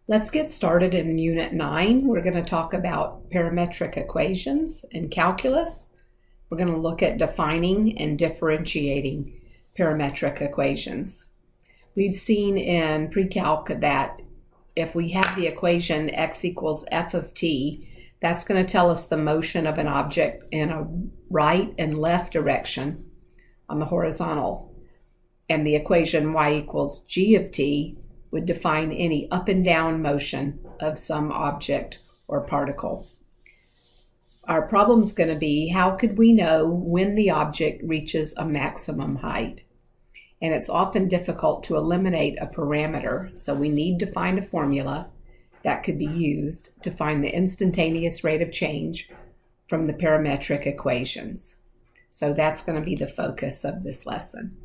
Let's get started in Unit 9. We're going to talk about parametric equations and calculus. We're going to look at defining and differentiating parametric equations. We've seen in pre-calc that if we have the equation x equals f of t, that's going to tell us the motion of an object in a right and left direction on the horizontal. And the equation y equals g of t would define any up and down motion of some object or particle. Our problem's going to be, how could we know when the object reaches a maximum height? And it's often difficult to eliminate a parameter, so we need to find a formula that could be used to find the instantaneous rate of change from the parametric equations. So that's going to be the focus of this lesson.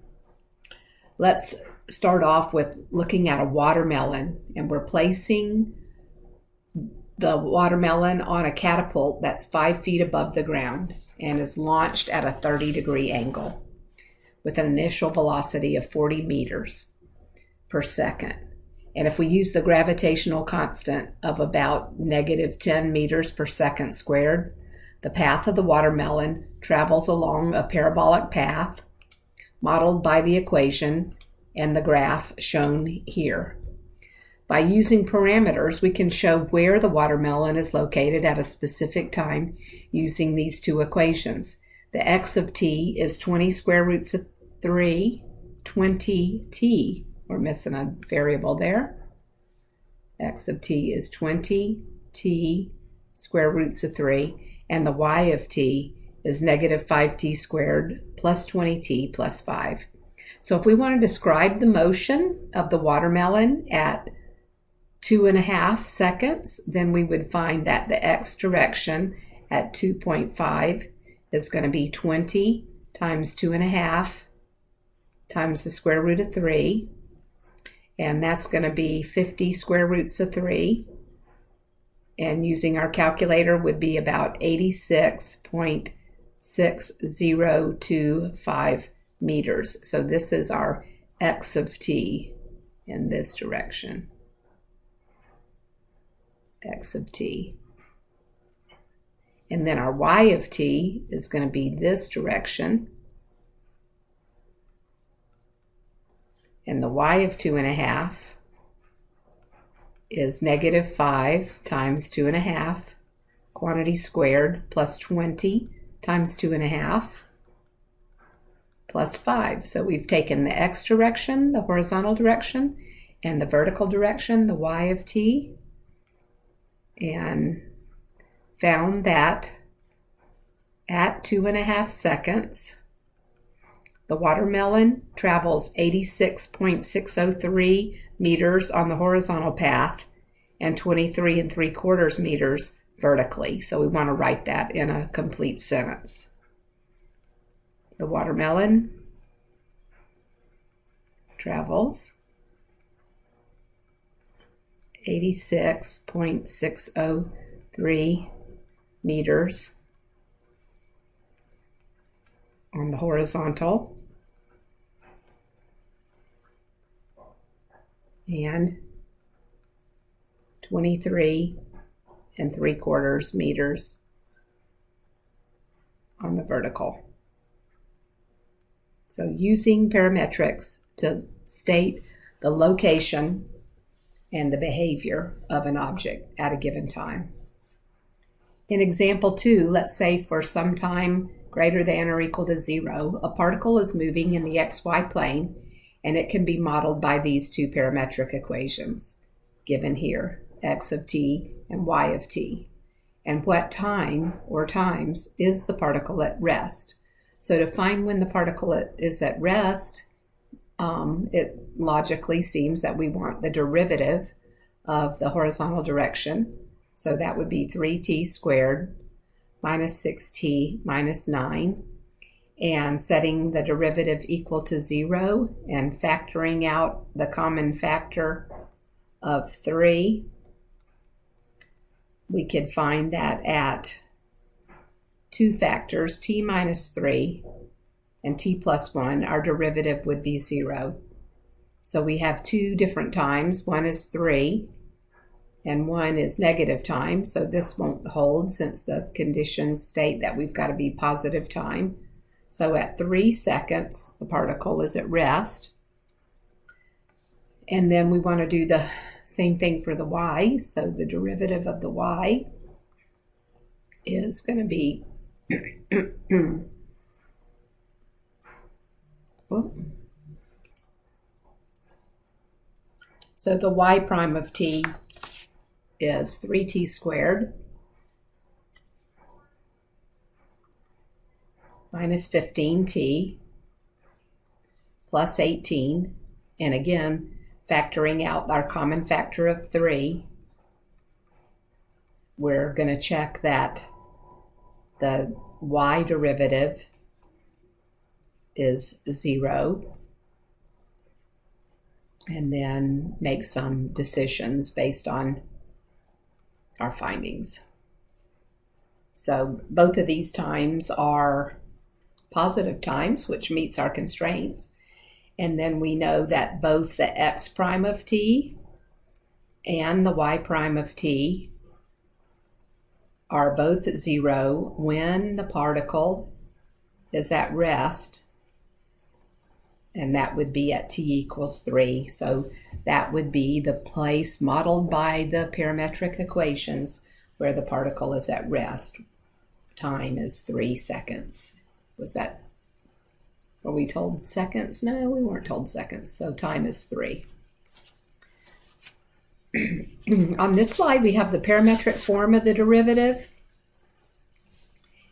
Let's start off with looking at a watermelon, and we're placing the watermelon on a catapult that's 5 feet above the ground and is launched at a 30-degree angle with an initial velocity of 40 meters per second. And if we use the gravitational constant of about negative 10 meters per second squared, the path of the watermelon travels along a parabolic path modeled by the equation and the graph shown here. By using parameters, we can show where the watermelon is located at a specific time using these two equations. The x of t is 20 square roots of 3, 20t. We're missing a variable there. X of t is 20t square roots of 3, and the y of t is negative 5t squared plus 20t plus 5. So if we want to describe the motion of the watermelon at 2.5 seconds, then we would find that the x direction at 2.5 is going to be 20 times 2.5 times the square root of 3, and that's going to be 50 square roots of 3, and using our calculator would be about 86.6025 meters. So this is our x of t in this direction. X of t. And then our y of t is going to be this direction. And the y of 2.5 is negative 5 times 2.5, quantity squared, plus 20 times 2.5, plus 5. So we've taken the x direction, the horizontal direction, and the vertical direction, the y of t, and found that at 2.5 seconds, the watermelon travels 86.603 meters on the horizontal path and 23 3/4 meters vertically. So we want to write that in a complete sentence. The watermelon travels 86.603 meters on the horizontal and 23 3/4 meters on the vertical. So using parametrics to state the location and the behavior of an object at a given time. In example 2, let's say for some time greater than or equal to 0, a particle is moving in the xy plane, and it can be modeled by these two parametric equations given here, x of t and y of t. And what time or times is the particle at rest? So to find when the particle is at rest, it logically seems that we want the derivative of the horizontal direction. So that would be 3t squared minus 6t minus 9. And setting the derivative equal to 0 and factoring out the common factor of 3, we could find that at 2 factors, t minus 3 and t plus 1, our derivative would be 0. So we have two different times. One is 3 and 1 is negative time, so this won't hold since the conditions state that we've got to be positive time. So at 3 seconds, the particle is at rest. And then we want to do the same thing for the y, so the derivative of the y is going to be so the y prime of t is 3t squared minus 15t plus 18, and again factoring out our common factor of 3, we're going to check that the y derivative is 0, and then make some decisions based on our findings. So both of these times are positive times, which meets our constraints. And then we know that both the x prime of t and the y prime of t are both 0 when the particle is at rest, and that would be at t equals 3. So that would be the place modeled by the parametric equations where the particle is at rest. Time is 3 seconds. Were we told seconds? No, we weren't told seconds. So time is 3. On this slide, we have the parametric form of the derivative.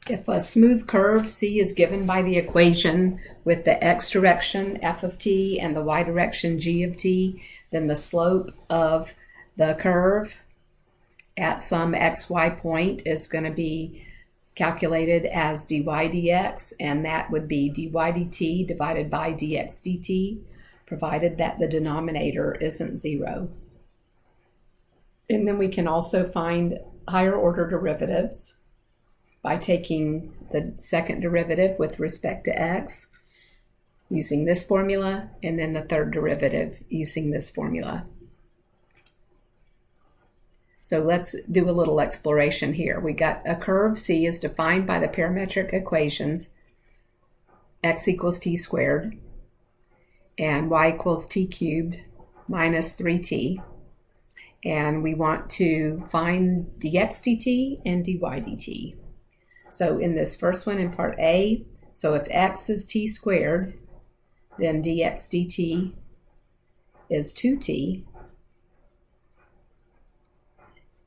If a smooth curve C is given by the equation with the x direction f of t and the y direction g of t, then the slope of the curve at some xy point is going to be calculated as dy dx, and that would be dy dt divided by dx dt, provided that the denominator isn't 0. And then we can also find higher order derivatives by taking the second derivative with respect to x using this formula, and then the third derivative using this formula. So let's do a little exploration here. We got a curve C is defined by the parametric equations x equals t squared and y equals t cubed minus 3t. And we want to find dx dt and dy dt. So in this first one in part A, so if x is t squared, then dx dt is 2t.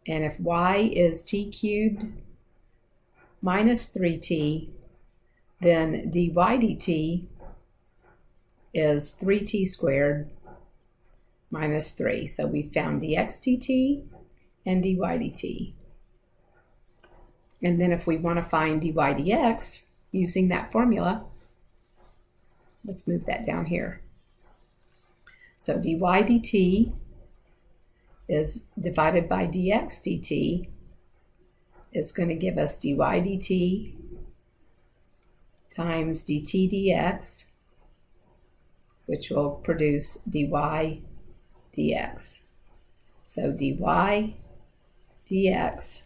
And if y is t cubed minus 3t, then dy dt is 3t squared minus 3. So we found dx dt and dy dt. And then if we want to find dy dx using that formula, let's move that down here. So dy dt is divided by dx dt is going to give us dy dt times dt dx, which will produce dy dx. So dy dx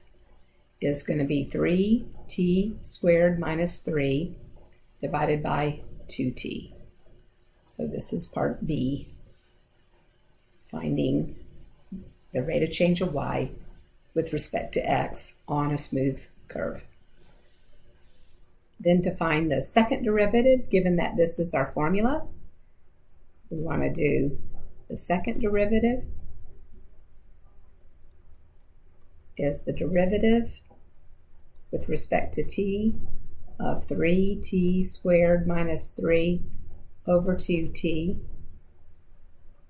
is going to be 3t squared minus 3 divided by 2t. So this is part B, finding the rate of change of y with respect to x on a smooth curve. Then to find the second derivative, given that this is our formula, we want to do the second derivative is the derivative with respect to t of 3t squared minus 3 over 2t.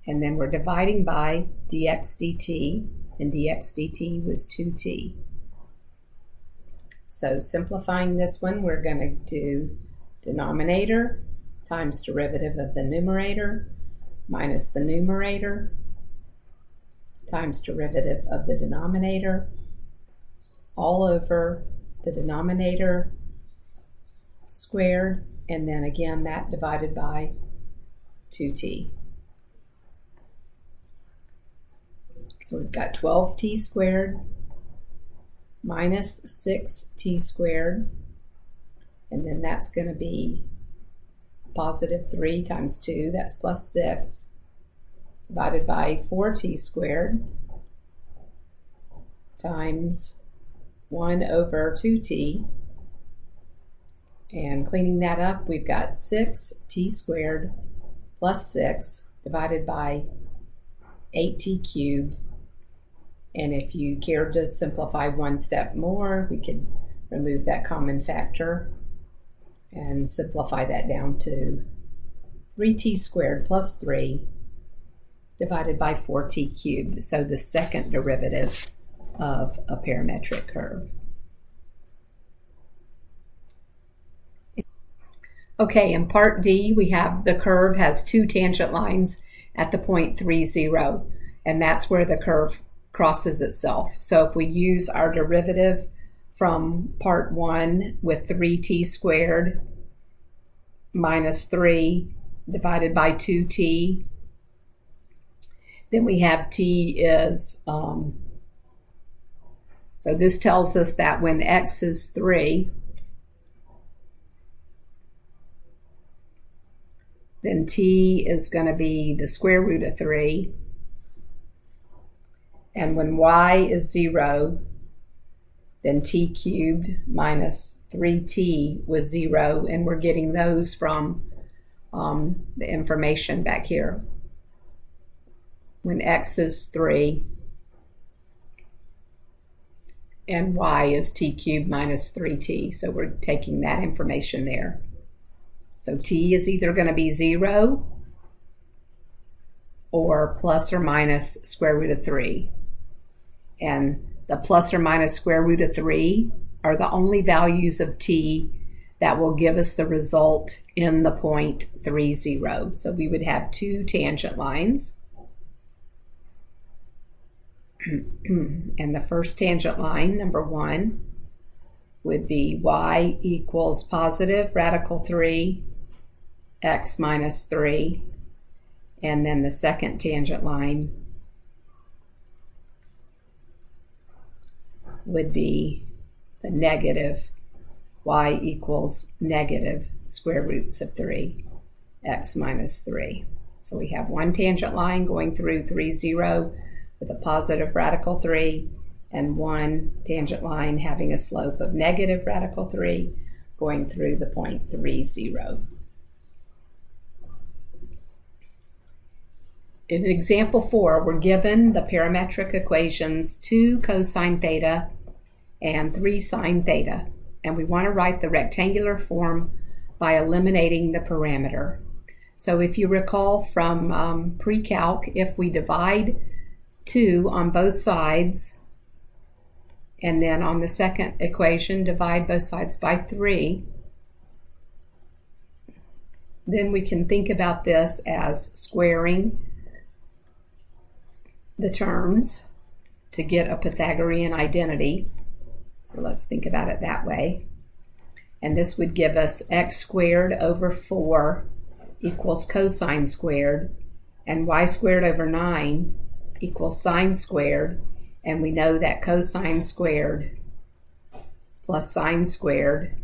And then we're dividing by dx dt, and dx dt was 2t. So simplifying this one, we're going to do denominator times derivative of the numerator minus the numerator times derivative of the denominator all over the denominator squared, and then again that divided by 2t. So we've got 12t squared minus 6t squared, and then that's going to be positive 3 times 2, that's plus 6, divided by 4t squared times 1 over 2t. And cleaning that up, we've got 6t squared plus 6 divided by 8t cubed. And if you care to simplify one step more, we could remove that common factor and simplify that down to 3t squared plus 3 divided by 4t cubed. So the second derivative of a parametric curve. Okay, in part D, we have the curve has two tangent lines at the point 3, 0, and that's where the curve crosses itself. So if we use our derivative from part 1 with 3t squared minus 3 divided by 2t, then we have t is, so this tells us that when x is 3, then t is going to be the square root of 3. And when y is 0, then t cubed minus 3t was 0. And we're getting those from the information back here. When x is 3 and y is t cubed minus 3t. So we're taking that information there. So t is either going to be 0 or plus or minus square root of 3. And the plus or minus square root of 3 are the only values of t that will give us the result in the point 3, 0. So we would have two tangent lines. And the first tangent line, number 1, would be y equals positive radical 3 x minus 3, and then the second tangent line would be the negative y equals negative square roots of 3 x minus 3. So we have one tangent line going through 3, 0 with a positive radical 3, and one tangent line having a slope of negative radical 3 going through the point 3, 0. In example 4, we're given the parametric equations 2 cosine theta and 3 sine theta, and we want to write the rectangular form by eliminating the parameter. So if you recall from pre-calc, if we divide 2 on both sides, and then on the second equation divide both sides by 3, then we can think about this as squaring the terms to get a Pythagorean identity. So let's think about it that way. And this would give us x squared over 4 equals cosine squared, and y squared over 9 equals sine squared. And we know that cosine squared plus sine squared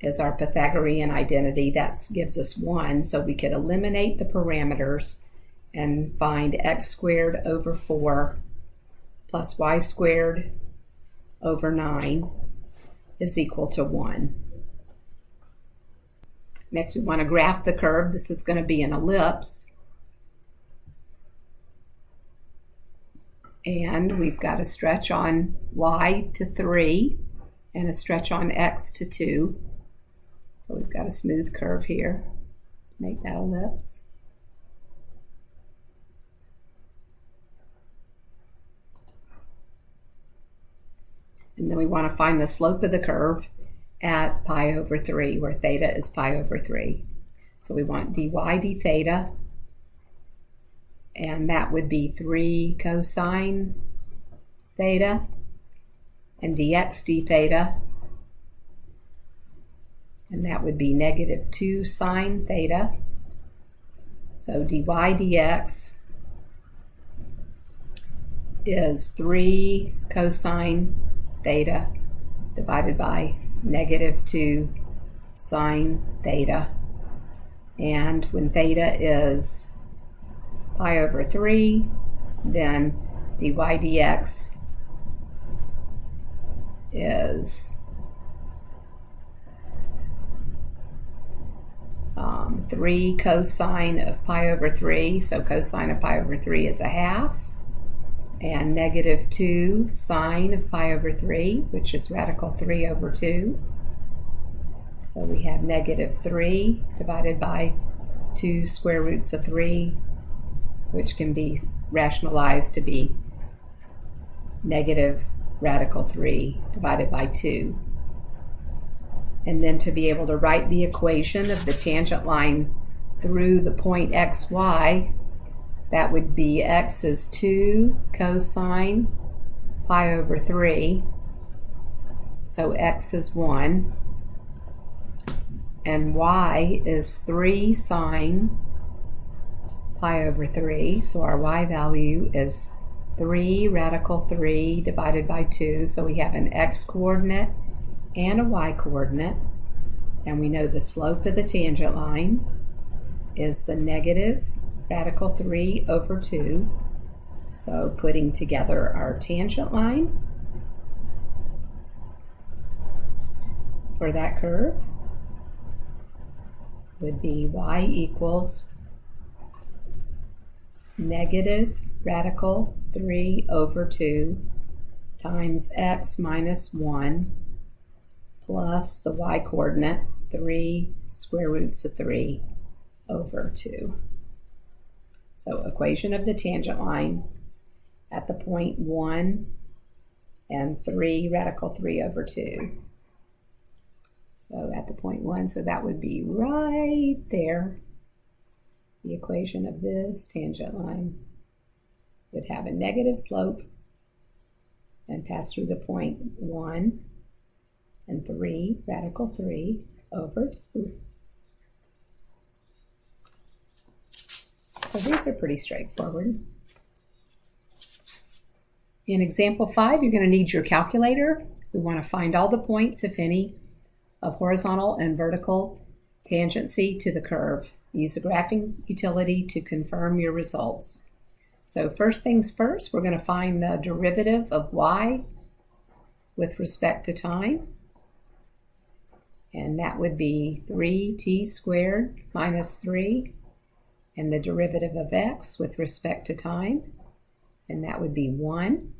is our Pythagorean identity. That gives us 1, so we could eliminate the parameters and find x squared over 4 plus y squared over 9 is equal to 1. Next, we want to graph the curve. This is going to be an ellipse. And we've got a stretch on y to 3 and a stretch on x to 2. So we've got a smooth curve here. Make that ellipse. And then we want to find the slope of the curve at pi over 3, where theta is pi over 3. So we want dy d theta, and that would be 3 cosine theta, and dx d theta, and that would be negative 2 sine theta. So dy dx is 3 cosine theta divided by negative 2 sine theta. And when theta is pi over 3, then dy dx is 3 cosine of pi over 3, so cosine of pi over 3 is a half, and negative 2 sine of pi over 3, which is radical 3 over 2. So we have negative 3 divided by 2 square roots of 3, which can be rationalized to be negative radical 3 divided by 2. And then to be able to write the equation of the tangent line through the point xy, that would be x is 2 cosine pi over 3, so x is 1, and y is 3 sine pi over 3, so our y value is 3 radical 3 divided by 2, so we have an x coordinate and a y coordinate, and we know the slope of the tangent line is the negative radical 3 over 2. So putting together our tangent line for that curve would be y equals negative radical 3 over 2 times x minus 1 plus the y coordinate 3 square roots of 3 over 2. So equation of the tangent line at the point 1 and 3 radical 3 over 2. So at the point 1, so that would be right there. The equation of this tangent line would have a negative slope and pass through the point 1 and 3 radical 3 over 2. So these are pretty straightforward. In example 5, you're going to need your calculator. We want to find all the points, if any, of horizontal and vertical tangency to the curve. Use a graphing utility to confirm your results. So first things first, we're going to find the derivative of y with respect to time. And that would be 3t squared minus 3, and the derivative of x with respect to time, and that would be 1.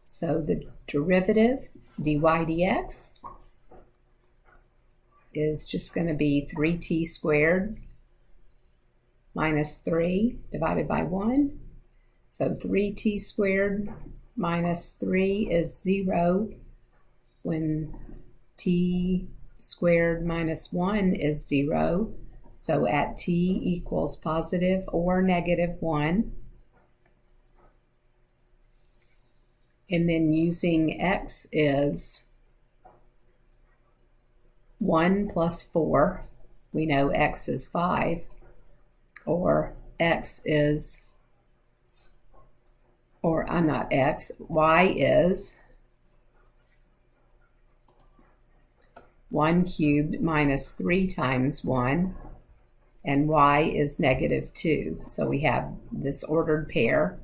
So the derivative dy dx is just going to be 3t squared minus 3 divided by 1. So 3t squared minus 3 is 0 when t squared minus 1 is 0. So at t equals positive or negative 1. And then using x is 1 plus 4. We know x is 5. Or x is, or not x, y is 1 cubed minus 3 times 1, and y is negative 2. So we have this ordered pair.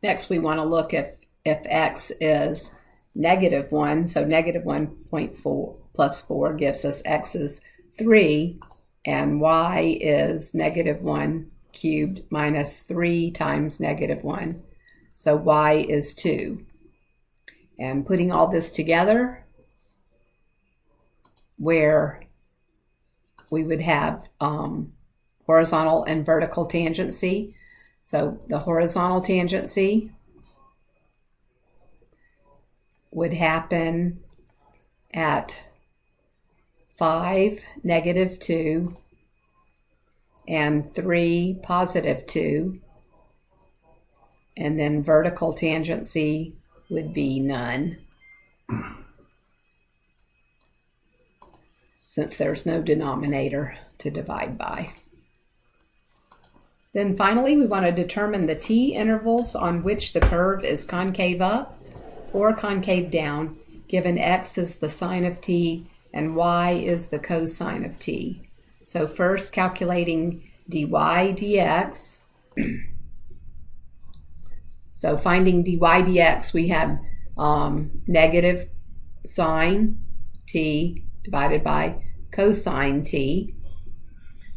Next, we want to look if x is negative 1, so negative 1.4 plus 4 gives us x is 3, and y is negative 1 cubed minus 3 times negative 1. So y is 2. And putting all this together, where we would have horizontal and vertical tangency. So the horizontal tangency would happen at 5, negative 2, and 3, positive 2. And then vertical tangency would be none, since there's no denominator to divide by. Then finally, we want to determine the t intervals on which the curve is concave up or concave down, given x is the sine of t and y is the cosine of t. So first, calculating dy dx. So finding dy dx, we have negative sine t divided by cosine t.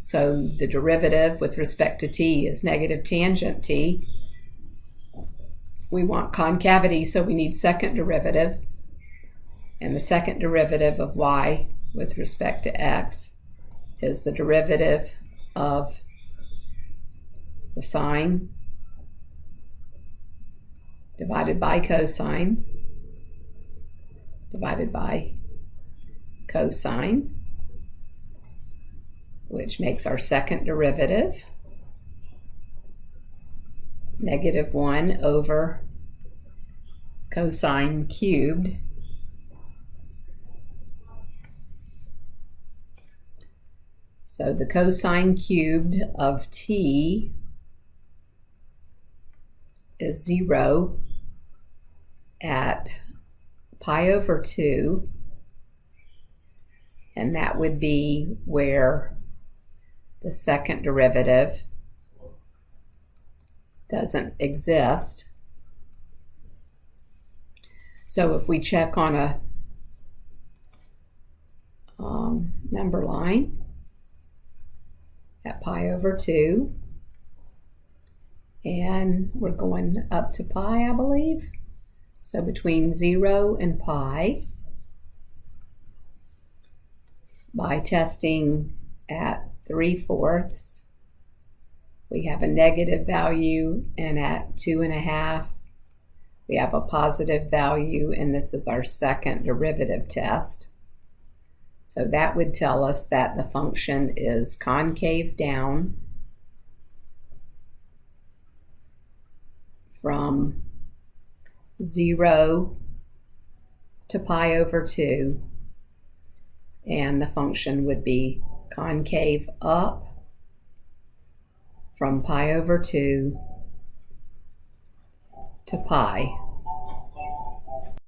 So the derivative with respect to t is negative tangent t. We want concavity, so we need second derivative. And the second derivative of y with respect to x is the derivative of the sine divided by cosine divided by cosine, which makes our second derivative negative 1 over cosine cubed So the cosine cubed of t is 0 at pi over 2, and that would be where the second derivative doesn't exist. So if we check on a number line at pi over 2, and we're going up to pi, I believe. So between 0 and pi, by testing at 3/4, we have a negative value, and at 2.5, we have a positive value, and this is our second derivative test. So that would tell us that the function is concave down from 0 to pi over 2, and the function would be concave up from pi over 2 to pi.